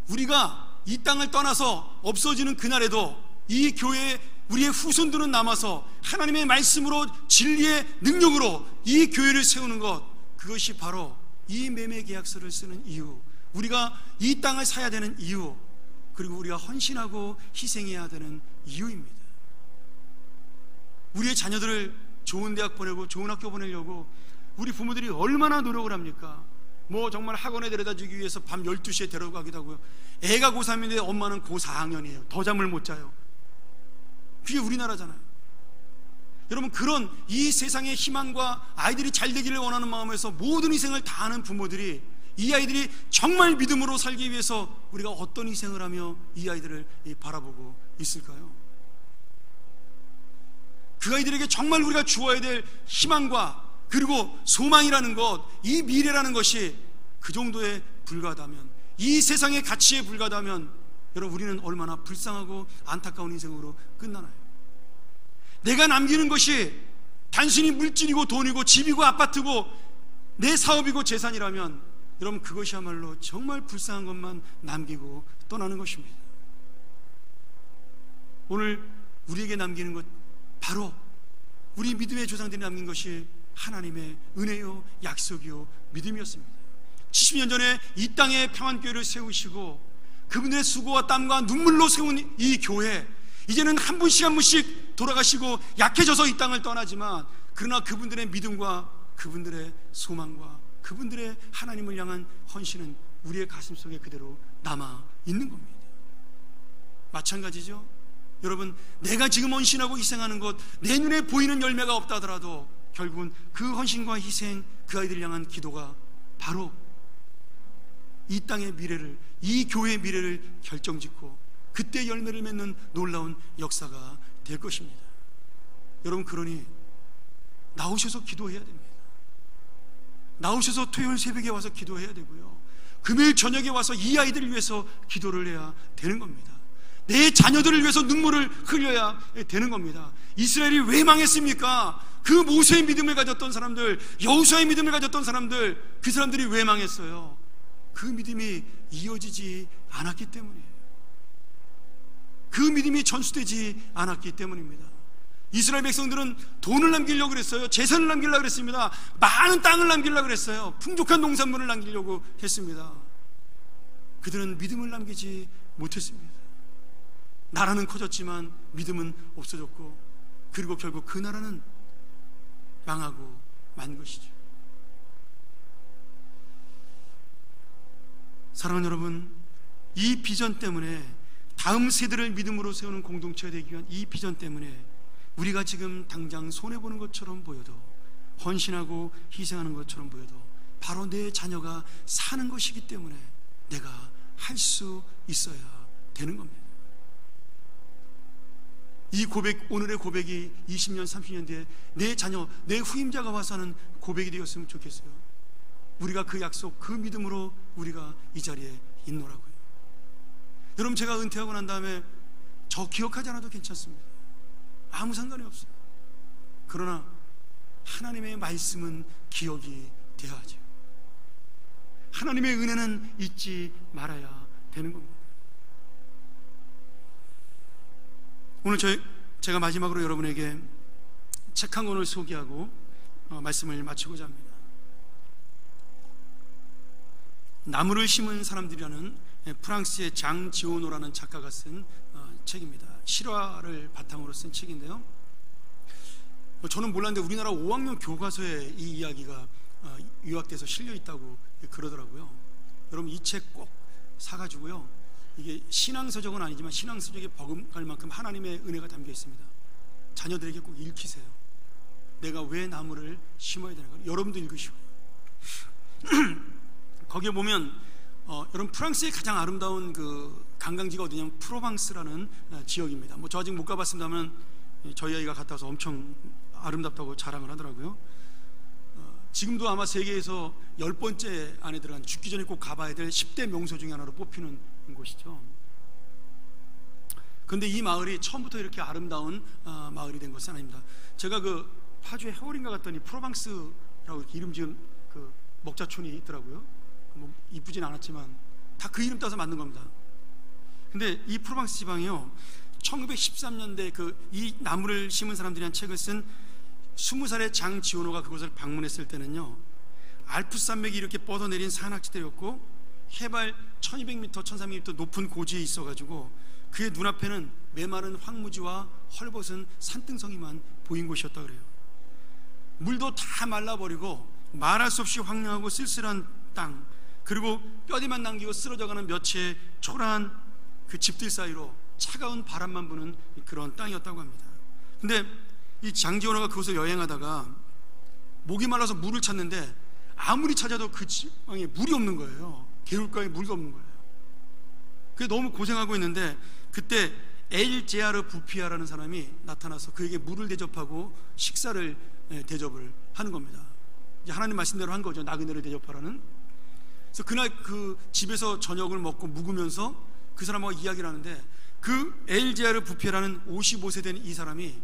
우리가 이 땅을 떠나서 없어지는 그날에도 이 교회에 우리의 후손들은 남아서 하나님의 말씀으로, 진리의 능력으로 이 교회를 세우는 것, 그것이 바로 이 매매 계약서를 쓰는 이유, 우리가 이 땅을 사야 되는 이유, 그리고 우리가 헌신하고 희생해야 되는 이유입니다. 우리의 자녀들을 좋은 대학 보내고 좋은 학교 보내려고 우리 부모들이 얼마나 노력을 합니까? 뭐 정말 학원에 데려다 주기 위해서 밤 12시에 데려가기도 하고요. 애가 고3인데 엄마는 고4학년이에요 더 잠을 못 자요. 그게 우리나라잖아요. 여러분, 그런 이 세상의 희망과 아이들이 잘 되기를 원하는 마음에서 모든 희생을 다하는 부모들이, 이 아이들이 정말 믿음으로 살기 위해서 우리가 어떤 희생을 하며 이 아이들을 바라보고 있을까요? 그 아이들에게 정말 우리가 주어야 될 희망과 그리고 소망이라는 것, 이 미래라는 것이 그 정도에 불과하다면, 이 세상의 가치에 불과하다면 여러분, 우리는 얼마나 불쌍하고 안타까운 인생으로 끝나나요? 내가 남기는 것이 단순히 물질이고 돈이고 집이고 아파트고 내 사업이고 재산이라면 여러분, 그것이야말로 정말 불쌍한 것만 남기고 떠나는 것입니다. 오늘 우리에게 남기는 것, 바로 우리 믿음의 조상들이 남긴 것이 하나님의 은혜요, 약속이요, 믿음이었습니다. 70년 전에 이 땅에 평안교회를 세우시고 그분들의 수고와 땀과 눈물로 세운 이 교회, 이제는 한 분씩 한 분씩 돌아가시고 약해져서 이 땅을 떠나지만, 그러나 그분들의 믿음과 그분들의 소망과 그분들의 하나님을 향한 헌신은 우리의 가슴 속에 그대로 남아 있는 겁니다. 마찬가지죠. 여러분, 내가 지금 헌신하고 희생하는 것, 내 눈에 보이는 열매가 없다 하더라도 결국은 그 헌신과 희생, 그 아이들을 향한 기도가 바로 이 땅의 미래를, 이 교회의 미래를 결정짓고 그때 열매를 맺는 놀라운 역사가 될 것입니다. 여러분, 그러니 나오셔서 기도해야 됩니다. 나오셔서 토요일 새벽에 와서 기도해야 되고요, 금요일 저녁에 와서 이 아이들을 위해서 기도를 해야 되는 겁니다. 내 자녀들을 위해서 눈물을 흘려야 되는 겁니다. 이스라엘이 왜 망했습니까? 그 모세의 믿음을 가졌던 사람들, 여호수아의 믿음을 가졌던 사람들, 그 사람들이 왜 망했어요? 그 믿음이 이어지지 않았기 때문이에요. 그 믿음이 전수되지 않았기 때문입니다. 이스라엘 백성들은 돈을 남기려고 그랬어요. 재산을 남기려고 그랬습니다. 많은 땅을 남기려고 그랬어요. 풍족한 농산물을 남기려고 했습니다. 그들은 믿음을 남기지 못했습니다. 나라는 커졌지만 믿음은 없어졌고, 그리고 결국 그 나라는 망하고 만 것이죠. 사랑하는 여러분, 이 비전 때문에, 다음 세대를 믿음으로 세우는 공동체가 되기 위한 이 비전 때문에 우리가 지금 당장 손해보는 것처럼 보여도, 헌신하고 희생하는 것처럼 보여도 바로 내 자녀가 사는 것이기 때문에 내가 할 수 있어야 되는 겁니다. 이 고백, 오늘의 고백이 20년, 30년 뒤에 내 자녀, 내 후임자가 와서 하는 고백이 되었으면 좋겠어요. 우리가 그 약속, 그 믿음으로 우리가 이 자리에 있노라고요. 여러분, 제가 은퇴하고 난 다음에 저 기억하지 않아도 괜찮습니다. 아무 상관이 없어요. 그러나 하나님의 말씀은 기억이 되어야 하죠. 하나님의 은혜는 잊지 말아야 되는 겁니다. 오늘 제가 마지막으로 여러분에게 책 한 권을 소개하고 말씀을 마치고자 합니다. 나무를 심은 사람들이라는 프랑스의 장 지오노라는 작가가 쓴 책입니다. 실화를 바탕으로 쓴 책인데요, 저는 몰랐는데 우리나라 5학년 교과서에 이 이야기가 요약돼서 실려 있다고 그러더라고요. 여러분, 이 책 꼭 사가지고요, 이게 신앙서적은 아니지만 신앙서적에 버금갈 만큼 하나님의 은혜가 담겨 있습니다. 자녀들에게 꼭 읽히세요. 내가 왜 나무를 심어야 되는 걸 여러분도 읽으시고요. 거기에 보면 여러분, 프랑스의 가장 아름다운 그 관광지가 어디냐면 프로방스라는 지역입니다. 저 아직 못 가봤습니다만 저희 아이가 갔다 와서 엄청 아름답다고 자랑을 하더라고요. 지금도 아마 세계에서 10번째 안에 들어간, 죽기 전에 꼭 가봐야 될 10대 명소 중에 하나로 뽑히는 곳이죠. 그런데 이 마을이 처음부터 이렇게 아름다운 마을이 된 것은 아닙니다. 제가 그 파주에 해월인가 갔더니 프로방스라고 이름 지은 그 목자촌이 있더라고요. 뭐 이쁘진 않았지만 다 그 이름 따서 만든 겁니다. 근데 이 프로방스 지방이요, 1913년대 이 나무를 심은 사람들이 한 책을 쓴 20살의 장 지오노가 그곳을 방문했을 때는요, 알프스산맥이 이렇게 뻗어내린 산악지대였고 해발 1200m, 1300m 높은 고지에 있어가지고 그의 눈앞에는 메마른 황무지와 헐벗은 산등성이만 보인 곳이었다 그래요. 물도 다 말라버리고 말할 수 없이 황량하고 쓸쓸한 땅, 그리고 뼈대만 남기고 쓰러져가는 몇 채의 초라한 그 집들 사이로 차가운 바람만 부는 그런 땅이었다고 합니다. 근데 이 장지원호가 그곳을 여행하다가 목이 말라서 물을 찾는데 아무리 찾아도 그 지방에 물이 없는 거예요. 개울가에 물이 없는 거예요. 그래서 너무 고생하고 있는데 그때 엘제아르 부피아라는 사람이 나타나서 그에게 물을 대접하고 식사를 대접을 하는 겁니다. 이제 하나님 말씀대로 한 거죠. 나그네를 대접하라는. 그래서 그날 그 집에서 저녁을 먹고 묵으면서 그 사람하고 이야기를 하는데, 그 엘제아르 부피아라는 55세 된 이 사람이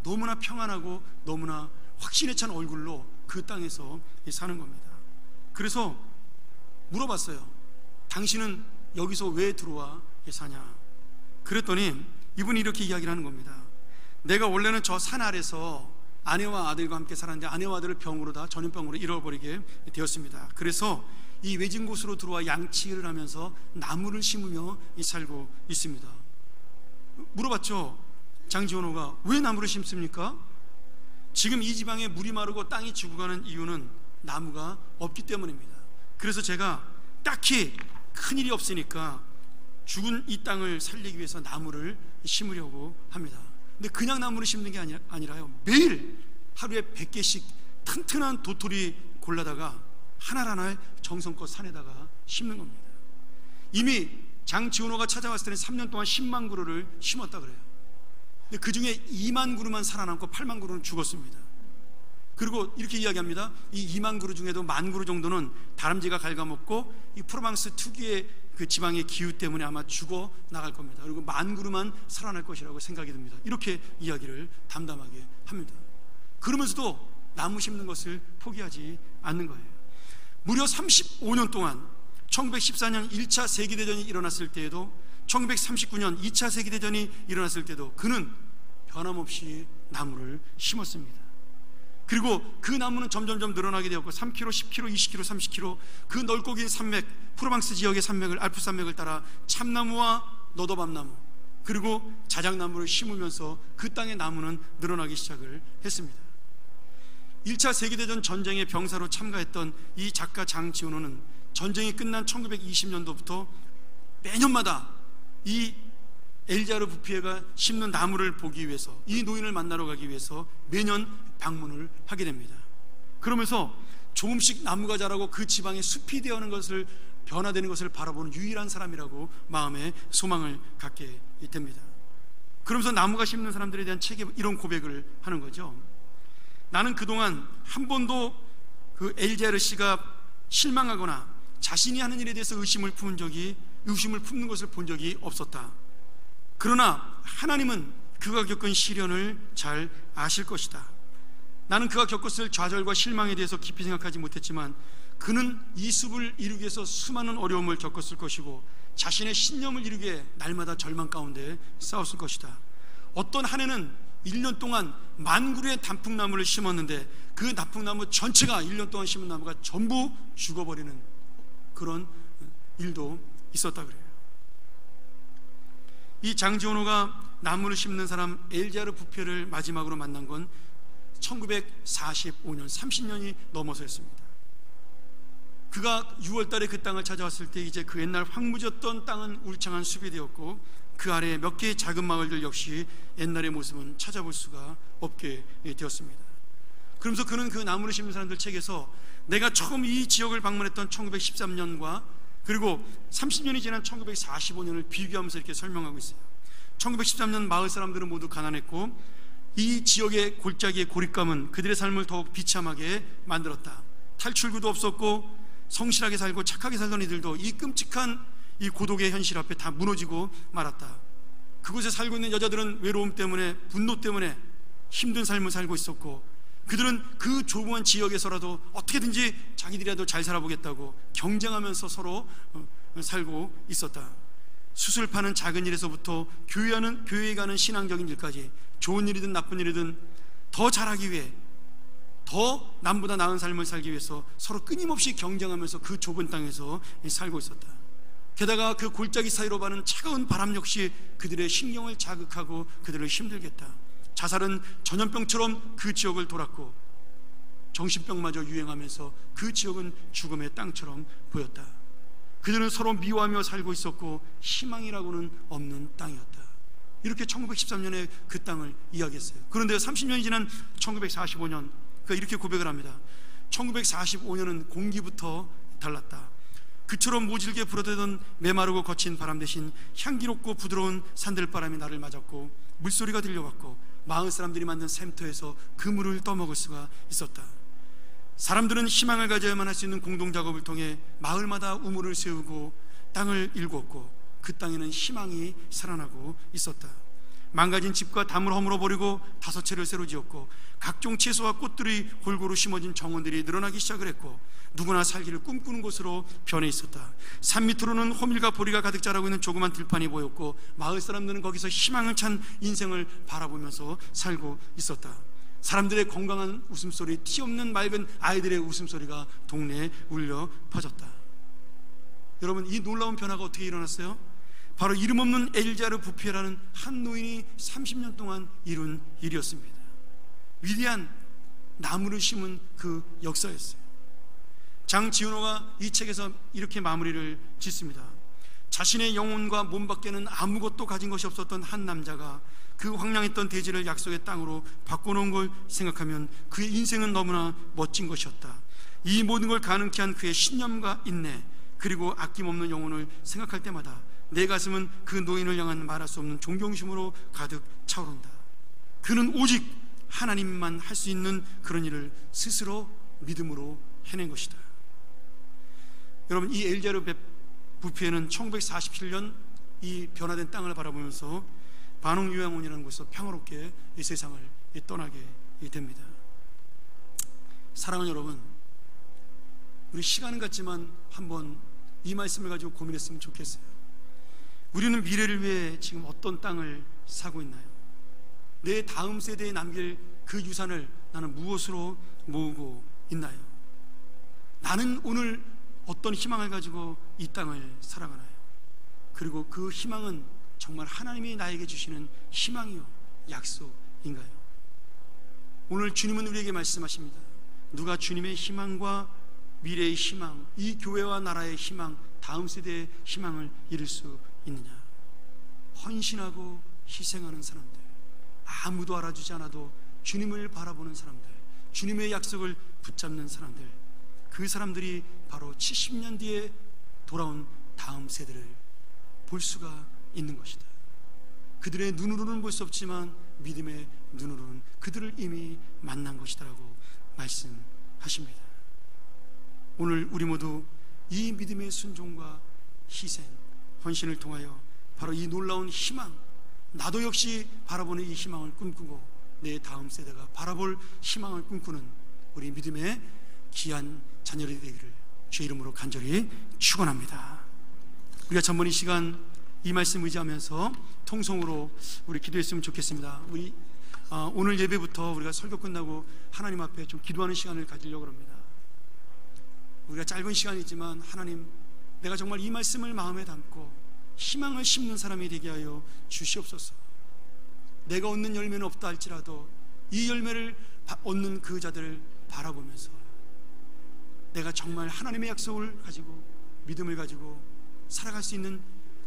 너무나 평안하고 너무나 확신에 찬 얼굴로 그 땅에서 사는 겁니다. 그래서 물어봤어요. 당신은 여기서 왜 들어와 사냐? 그랬더니 이분이 이렇게 이야기를 하는 겁니다. 내가 원래는 저 산 아래서 아내와 아들과 함께 살았는데 아내와 아들을 병으로 다 전염병으로 잃어버리게 되었습니다. 그래서 이 외진 곳으로 들어와 양치를 하면서 나무를 심으며 살고 있습니다. 물어봤죠. 장지원호가 왜 나무를 심습니까? 지금 이 지방에 물이 마르고 땅이 죽어가는 이유는 나무가 없기 때문입니다. 그래서 제가 딱히 큰일이 없으니까 죽은 이 땅을 살리기 위해서 나무를 심으려고 합니다. 근데 그냥 나무를 심는 게 아니라요, 매일 하루에 100개씩 튼튼한 도토리 골라다가 하나하나 정성껏 산에다가 심는 겁니다. 이미 장지원호가 찾아왔을 때는 3년 동안 10만 그루를 심었다 그래요. 근데 그 중에 2만 그루만 살아남고 8만 그루는 죽었습니다. 그리고 이렇게 이야기합니다. 이 2만 그루 중에도 1만 그루 정도는 다람쥐가 갉아먹고 이 프로방스 특유의 그 지방의 기후 때문에 아마 죽어 나갈 겁니다. 그리고 1만 그루만 살아날 것이라고 생각이 듭니다. 이렇게 이야기를 담담하게 합니다. 그러면서도 나무 심는 것을 포기하지 않는 거예요. 무려 35년 동안 1914년 1차 세계대전이 일어났을 때에도 1939년 2차 세계대전이 일어났을 때도 그는 변함없이 나무를 심었습니다. 그리고 그 나무는 점점점 늘어나게 되었고 3km, 10km, 20km, 30km 그 넓고 긴 산맥, 프로방스 지역의 산맥을, 알프스 산맥을 따라 참나무와 너도밤나무, 그리고 자작나무를 심으면서 그 땅의 나무는 늘어나기 시작을 했습니다. 1차 세계대전 전쟁의 병사로 참가했던 이 작가 장지훈호는 전쟁이 끝난 1920년도부터 매년마다 이 엘자르 부피에가 심는 나무를 보기 위해서, 이 노인을 만나러 가기 위해서 매년 방문을 하게 됩니다. 그러면서 조금씩 나무가 자라고 그 지방에 숲이 되어가는 것을, 변화되는 것을 바라보는 유일한 사람이라고 마음에 소망을 갖게 됩니다. 그러면서 나무가 심는 사람들에 대한 책에 이런 고백을 하는 거죠. 나는 그동안 한 번도 그 엘자르 씨가 실망하거나 자신이 하는 일에 대해서 의심을 품는 것을 본 적이 없었다. 그러나 하나님은 그가 겪은 시련을 잘 아실 것이다. 나는 그가 겪었을 좌절과 실망에 대해서 깊이 생각하지 못했지만 그는 이 숲을 이루기 위해서 수많은 어려움을 겪었을 것이고 자신의 신념을 이루기 위해 날마다 절망 가운데 싸웠을 것이다. 어떤 한 해는 1년 동안 10,000그루의 단풍나무를 심었는데 그 단풍나무 전체가 1년 동안 심은 나무가 전부 죽어버리는 그런 일도 있었다 그래요. 이 장지훈호가 나무를 심는 사람 엘자르 부페를 마지막으로 만난 건 1945년, 30년이 넘어서였습니다. 그가 6월 달에 그 땅을 찾아왔을 때 이제 그 옛날 황무졌던 땅은 울창한 숲이 되었고 그 아래에 몇 개의 작은 마을들 역시 옛날의 모습은 찾아볼 수가 없게 되었습니다. 그러면서 그는 그 나무를 심는 사람들 책에서 내가 처음 이 지역을 방문했던 1913년과 그리고 30년이 지난 1945년을 비교하면서 이렇게 설명하고 있어요. 1913년 마을 사람들은 모두 가난했고 이 지역의 골짜기의 고립감은 그들의 삶을 더욱 비참하게 만들었다. 탈출구도 없었고 성실하게 살고 착하게 살던 이들도 이 끔찍한 이 고독의 현실 앞에 다 무너지고 말았다. 그곳에 살고 있는 여자들은 외로움 때문에, 분노 때문에 힘든 삶을 살고 있었고 그들은 그 조그만 지역에서라도 어떻게든지 자기들이라도 잘 살아보겠다고 경쟁하면서 서로 살고 있었다. 수술 파는 작은 일에서부터 교회에 가는 신앙적인 일까지 좋은 일이든 나쁜 일이든 더 잘하기 위해, 더 남보다 나은 삶을 살기 위해서 서로 끊임없이 경쟁하면서 그 좁은 땅에서 살고 있었다. 게다가 그 골짜기 사이로 가는 차가운 바람 역시 그들의 신경을 자극하고 그들을 힘들게 했다. 자살은 전염병처럼 그 지역을 돌았고 정신병마저 유행하면서 그 지역은 죽음의 땅처럼 보였다. 그들은 서로 미워하며 살고 있었고 희망이라고는 없는 땅이었다. 이렇게 1913년에 그 땅을 이야기했어요. 그런데 30년이 지난 1945년 그가 이렇게 고백을 합니다. 1945년은 공기부터 달랐다. 그처럼 모질게 불어대던 메마르고 거친 바람 대신 향기롭고 부드러운 산들바람이 나를 맞았고 물소리가 들려왔고 마을 사람들이 만든 샘터에서 그 물을 떠먹을 수가 있었다. 사람들은 희망을 가져야만 할 수 있는 공동작업을 통해 마을마다 우물을 세우고 땅을 일구었고 그 땅에는 희망이 살아나고 있었다. 망가진 집과 담을 허물어 버리고 5채를 새로 지었고 각종 채소와 꽃들이 골고루 심어진 정원들이 늘어나기 시작을 했고 누구나 살기를 꿈꾸는 곳으로 변해 있었다. 산 밑으로는 호밀과 보리가 가득 자라고 있는 조그만 들판이 보였고 마을 사람들은 거기서 희망을 찬 인생을 바라보면서 살고 있었다. 사람들의 건강한 웃음소리, 티 없는 맑은 아이들의 웃음소리가 동네에 울려 퍼졌다. 여러분, 이 놀라운 변화가 어떻게 일어났어요? 바로 이름 없는 엘자르 부피에라는 한 노인이 30년 동안 이룬 일이었습니다. 위대한 나무를 심은 그 역사였어요. 장지훈호가 이 책에서 이렇게 마무리를 짓습니다. 자신의 영혼과 몸 밖에는 아무것도 가진 것이 없었던 한 남자가 그 황량했던 대지를 약속의 땅으로 바꿔놓은 걸 생각하면 그의 인생은 너무나 멋진 것이었다. 이 모든 걸 가능케 한 그의 신념과 인내 그리고 아낌없는 영혼을 생각할 때마다 내 가슴은 그 노인을 향한 말할 수 없는 존경심으로 가득 차오른다. 그는 오직 하나님만 할 수 있는 그런 일을 스스로 믿음으로 해낸 것이다. 여러분, 이 엘자르 부피에는 1947년 이 변화된 땅을 바라보면서 반홍요양원이라는 곳에서 평화롭게 이 세상을 떠나게 됩니다. 사랑하는 여러분, 우리 시간은 같지만 한번 이 말씀을 가지고 고민했으면 좋겠어요. 우리는 미래를 위해 지금 어떤 땅을 사고 있나요? 내 다음 세대에 남길 그 유산을 나는 무엇으로 모으고 있나요? 나는 오늘 어떤 희망을 가지고 이 땅을 살아가나요? 그리고 그 희망은 정말 하나님이 나에게 주시는 희망이요 약속인가요? 오늘 주님은 우리에게 말씀하십니다. 누가 주님의 희망과 미래의 희망, 이 교회와 나라의 희망, 다음 세대의 희망을 이룰 수 있느냐? 헌신하고 희생하는 사람들, 아무도 알아주지 않아도 주님을 바라보는 사람들, 주님의 약속을 붙잡는 사람들, 그 사람들이 바로 70년 뒤에 돌아온 다음 세대를 볼 수가 있는 것이다. 그들의 눈으로는 볼 수 없지만 믿음의 눈으로는 그들을 이미 만난 것이다라고 말씀하십니다. 오늘 우리 모두 이 믿음의 순종과 희생, 헌신을 통하여 바로 이 놀라운 희망, 나도 역시 바라보는 이 희망을 꿈꾸고 내 다음 세대가 바라볼 희망을 꿈꾸는 우리 믿음의 귀한 자녀들이 되기를 주의 이름으로 간절히 축원합니다. 우리가 전번 이 시간 이 말씀 의지하면서 통성으로 우리 기도했으면 좋겠습니다. 우리 오늘 예배부터 우리가 설교 끝나고 하나님 앞에 좀 기도하는 시간을 가지려고 합니다. 우리가 짧은 시간이지만 하나님, 내가 정말 이 말씀을 마음에 담고 희망을 심는 사람이 되게 하여 주시옵소서. 내가 얻는 열매는 없다 할지라도 이 열매를 얻는 그 자들을 바라보면서 내가 정말 하나님의 약속을 가지고 믿음을 가지고 살아갈 수 있는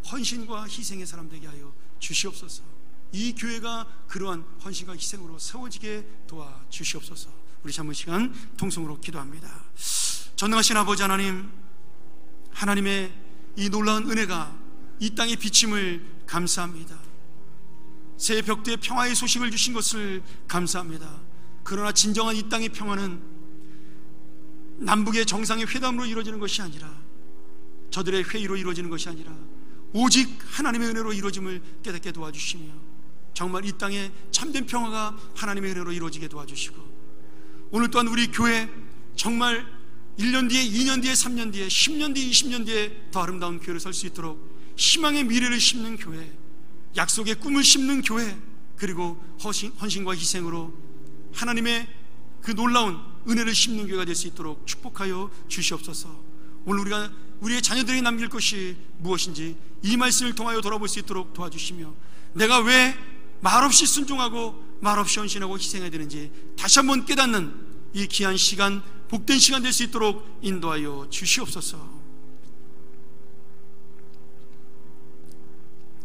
헌신과 희생의 사람 되게 하여 주시옵소서. 이 교회가 그러한 헌신과 희생으로 세워지게 도와주시옵소서. 우리 잠깐 시간 통성으로 기도합니다. 전능하신 아버지 하나님, 하나님의 이 놀라운 은혜가 이 땅에 비침을 감사합니다. 새 벽두에 평화의 소식을 주신 것을 감사합니다. 그러나 진정한 이 땅의 평화는 남북의 정상의 회담으로 이루어지는 것이 아니라, 저들의 회의로 이루어지는 것이 아니라 오직 하나님의 은혜로 이루어짐을 깨닫게 도와주시며, 정말 이 땅에 참된 평화가 하나님의 은혜로 이루어지게 도와주시고, 오늘 또한 우리 교회 정말 1년 뒤에, 2년 뒤에, 3년 뒤에, 10년 뒤에, 20년 뒤에 더 아름다운 교회를 설 수 있도록 희망의 미래를 심는 교회, 약속의 꿈을 심는 교회, 그리고 헌신과 희생으로 하나님의 그 놀라운 은혜를 심는 교회가 될 수 있도록 축복하여 주시옵소서. 오늘 우리가 우리의 자녀들에게 남길 것이 무엇인지 이 말씀을 통하여 돌아볼 수 있도록 도와주시며, 내가 왜 말없이 순종하고 말없이 헌신하고 희생해야 되는지 다시 한번 깨닫는 이 귀한 시간, 복된 시간 될 수 있도록 인도하여 주시옵소서.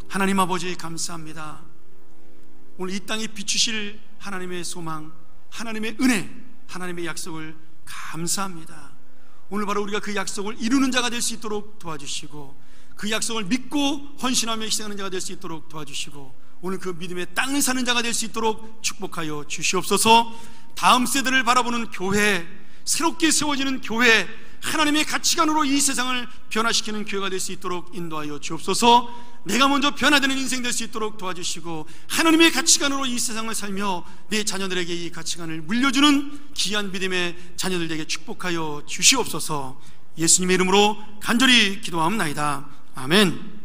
하나님 아버지 감사합니다. 오늘 이 땅에 비추실 하나님의 소망, 하나님의 은혜, 하나님의 약속을 감사합니다. 오늘 바로 우리가 그 약속을 이루는 자가 될 수 있도록 도와주시고, 그 약속을 믿고 헌신하며 희생하는 자가 될 수 있도록 도와주시고, 오늘 그 믿음의 땅을 사는 자가 될 수 있도록 축복하여 주시옵소서. 다음 세대를 바라보는 교회, 새롭게 세워지는 교회, 하나님의 가치관으로 이 세상을 변화시키는 교회가 될 수 있도록 인도하여 주옵소서. 내가 먼저 변화되는 인생 될 수 있도록 도와주시고, 하나님의 가치관으로 이 세상을 살며 내 자녀들에게 이 가치관을 물려주는 귀한 믿음의 자녀들에게 축복하여 주시옵소서. 예수님의 이름으로 간절히 기도하옵나이다. 아멘.